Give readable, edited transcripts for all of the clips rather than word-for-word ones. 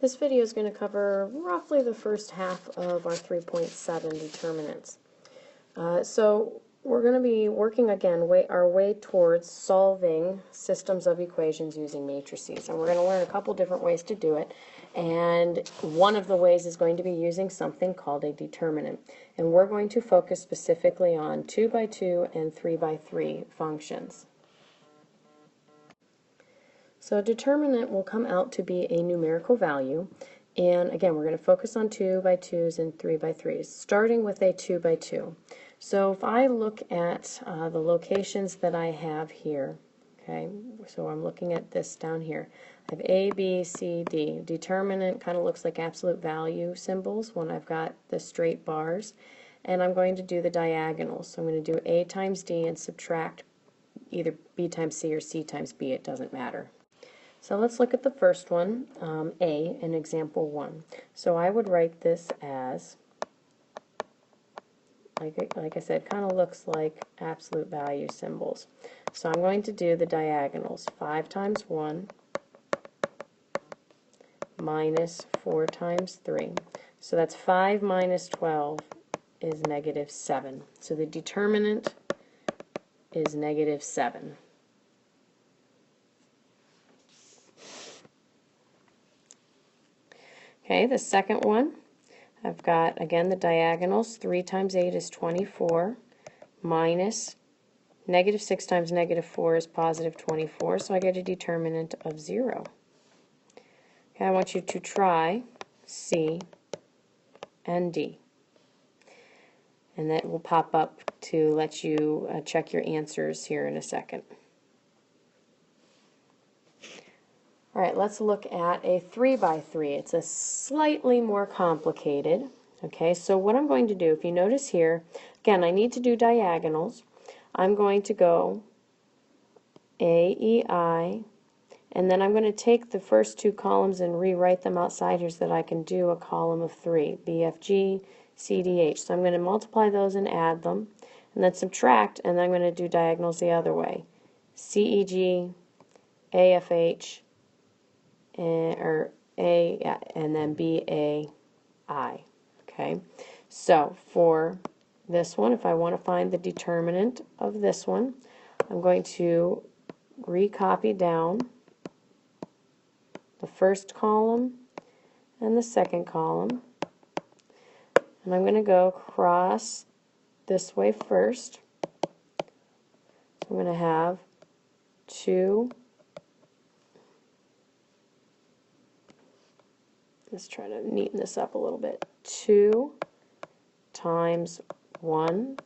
This video is going to cover roughly the first half of our 3.7 determinants. So we're going to be working again our way towards solving systems of equations using matrices. And we're going to learn a couple different ways to do it. And one of the ways is going to be using something called a determinant. And we're going to focus specifically on 2 by 2 and 3 by 3 functions. So a determinant will come out to be a numerical value, and again we're going to focus on 2 by 2s and 3 by 3s, starting with a 2 by 2. So if I look at the locations that I have here, okay, so I'm looking at this down here. I have A, B, C, D. Determinant kind of looks like absolute value symbols when I've got the straight bars, and I'm going to do the diagonals. So I'm going to do A times D and subtract either B times C or C times B, it doesn't matter. So let's look at the first one, A, in example 1. So I would write this as, like I said, kind of looks like absolute value symbols. So I'm going to do the diagonals. 5 times 1 minus 4 times 3. So that's 5 minus 12 is negative 7. So the determinant is negative 7. Okay, the second one, I've got, again, the diagonals. 3 times 8 is 24, minus negative 6 times negative 4 is positive 24, so I get a determinant of 0. Okay, I want you to try C and D. And that will pop up to let you check your answers here in a second. All right, let's look at a 3 by 3. It's a slightly more complicated. Okay, so what I'm going to do, if you notice here, again, I need to do diagonals. I'm going to go A, E, I, and then I'm going to take the first two columns and rewrite them outside here so that I can do a column of 3, B, F, G, C, D, H. So I'm going to multiply those and add them, and then subtract, and then I'm going to do diagonals the other way. C, E, G, A, F, H, or A, yeah, and then B, A, I. Okay, so for this one, if I want to find the determinant of this one, I'm going to recopy down the first column and the second column, and I'm going to go across this way first. So I'm going to have 2. Let's try to neaten this up a little bit. 2 times 1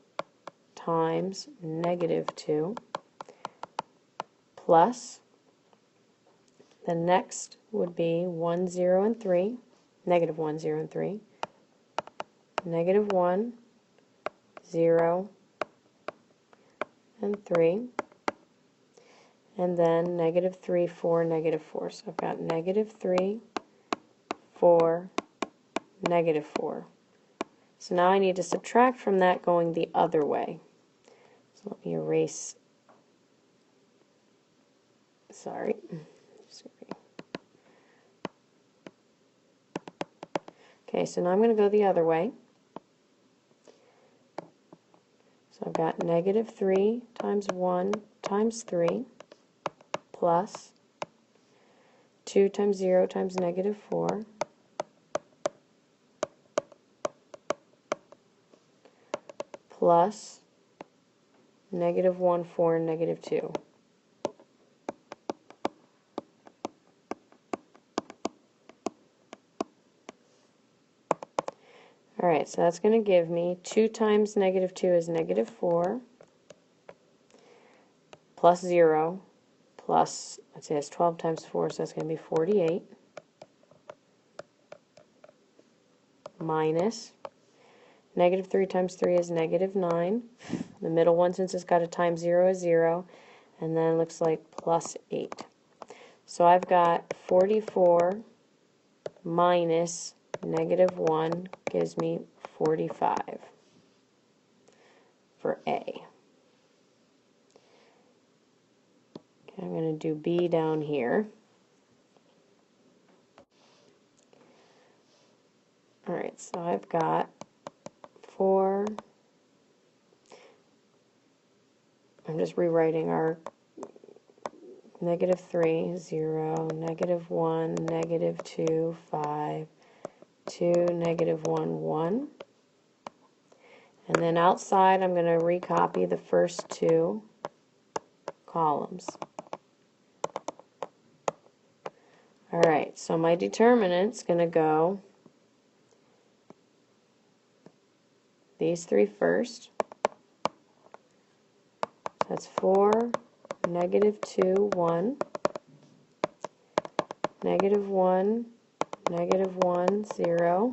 times negative 2 plus, the next would be 1, 0, and 3, negative 1, 0, and 3, negative 1, 0, and 3, and then negative 3, 4, negative 4. So I've got negative 3, 4, negative 4. So now I need to subtract from that going the other way. So let me erase, sorry. Okay, so now I'm going to go the other way. So I've got negative 3 times 1 times 3 plus 2 times 0 times negative 4 plus negative 1, 4, and negative 2. Alright, so that's going to give me 2 times negative 2 is negative 4 plus 0 plus, let's say it's 12 times 4, so that's going to be 48 minus negative 3 times 3 is negative 9. The middle one, since it's got a times 0, is 0. And then it looks like plus 8. So I've got 44 minus negative 1 gives me 45 for A. Okay, I'm going to do B down here. right, so I've got 4. I'm just rewriting our -3, 0, -1, -2, 5, 2, -1, 1. And then outside, I'm going to recopy the first 2 columns. All right, so my determinant's going to go these 3 first. That's 4, -2, 1, -1, -1, 0,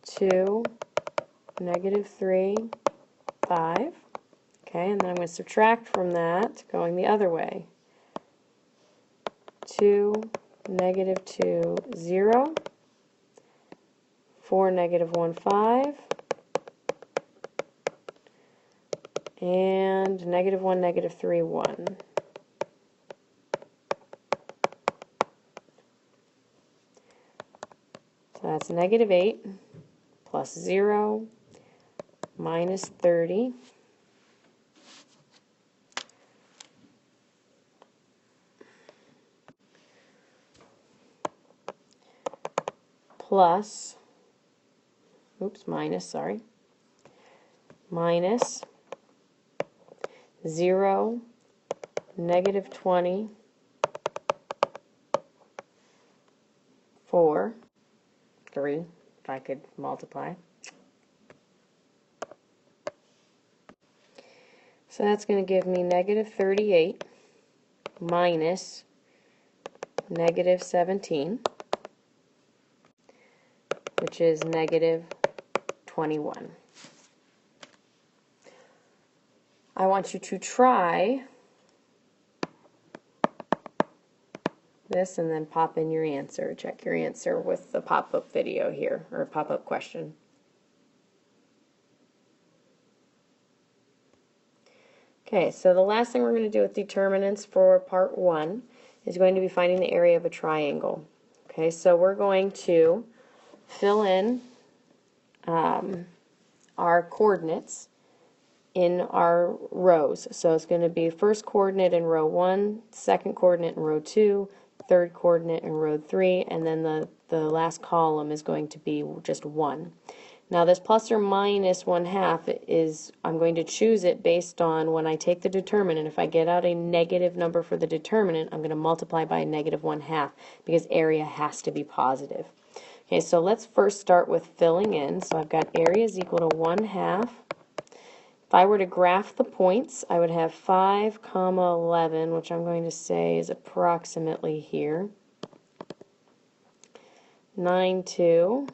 2, -3, 5. Okay, and then I'm going to subtract from that, going the other way. 2, -2, 0, 4, -1, 5, and -1, -3, 1. So that's -8 plus 0 minus 30 plus, minus 0, -20, 4, 3, if I could multiply. So that's going to give me -38 minus -17, which is -21. I want you to try this and then pop in your answer. Check your answer with the pop-up video here, or pop-up question. Okay, so the last thing we're going to do with determinants for part 1 is going to be finding the area of a triangle. Okay, so we're going to fill in our coordinates in our rows. So it's going to be first coordinate in row 1, second coordinate in row 2, third coordinate in row 3, and then the last column is going to be just 1. Now this plus or minus 1/2 is, I'm going to choose it based on when I take the determinant. If I get out a negative number for the determinant, I'm going to multiply by a -1/2 because area has to be positive. Okay, so let's first start with filling in. So I've got area is equal to 1/2. If I were to graph the points, I would have 5, 11, which I'm going to say is approximately here. 9, 2,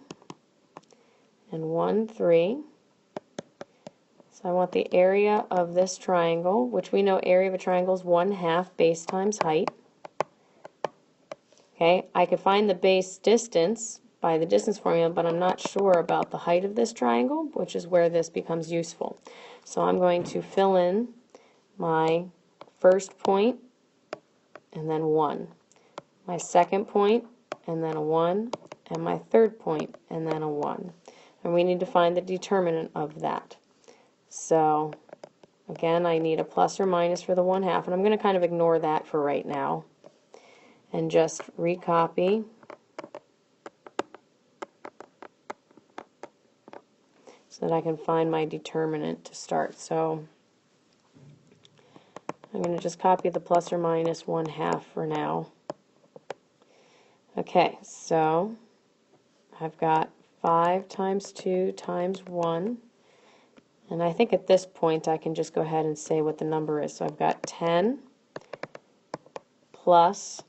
and 1, 3. So I want the area of this triangle, which we know area of a triangle is 1/2 base times height. Okay, I could find the base distance by the distance formula, but I'm not sure about the height of this triangle, which is where this becomes useful. So I'm going to fill in my first point and then 1, my second point and then a 1, and my third point and then a 1. And we need to find the determinant of that. So again, I need a plus or minus for the 1/2, and I'm going to kind of ignore that for right now and just recopy so that I can find my determinant to start. So I'm going to just copy the plus or minus 1/2 for now. Okay, so I've got 5 times 2 times 1, and I think at this point I can just go ahead and say what the number is. So I've got 10 plus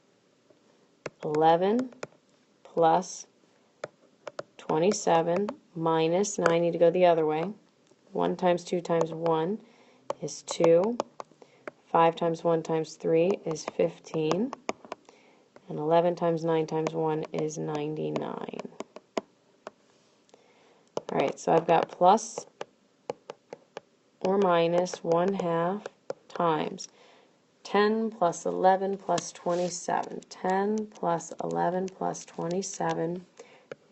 11 plus 27 minus, now I need to go the other way, 1 times 2 times 1 is 2, 5 times 1 times 3 is 15, and 11 times 9 times 1 is 99. Alright, so I've got plus or minus 1/2 times 10 plus 11 plus 27. 10 plus 11 plus 27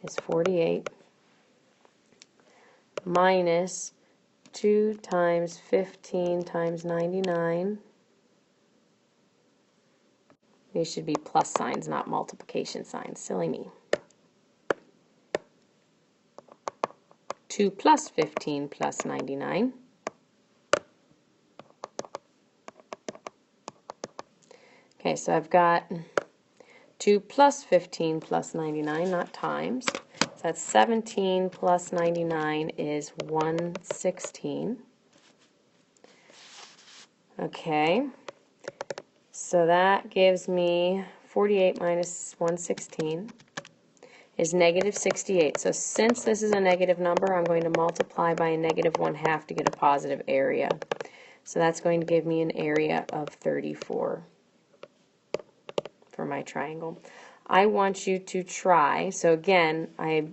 is 48 minus 2 times 15 times 99. These should be plus signs, not multiplication signs. Silly me. 2 plus 15 plus 99. Okay, so I've got 2 plus 15 plus 99, not times. So that's 17 plus 99 is 116. Okay, so that gives me 48 minus 116 is negative 68. So since this is a negative number, I'm going to multiply by a negative 1/2 to get a positive area. So that's going to give me an area of 34 for my triangle. I want you to try, so again, I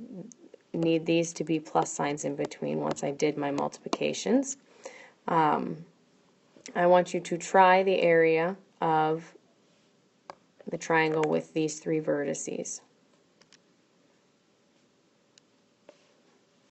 need these to be plus signs in between once I did my multiplications. I want you to try the area of the triangle with these 3 vertices.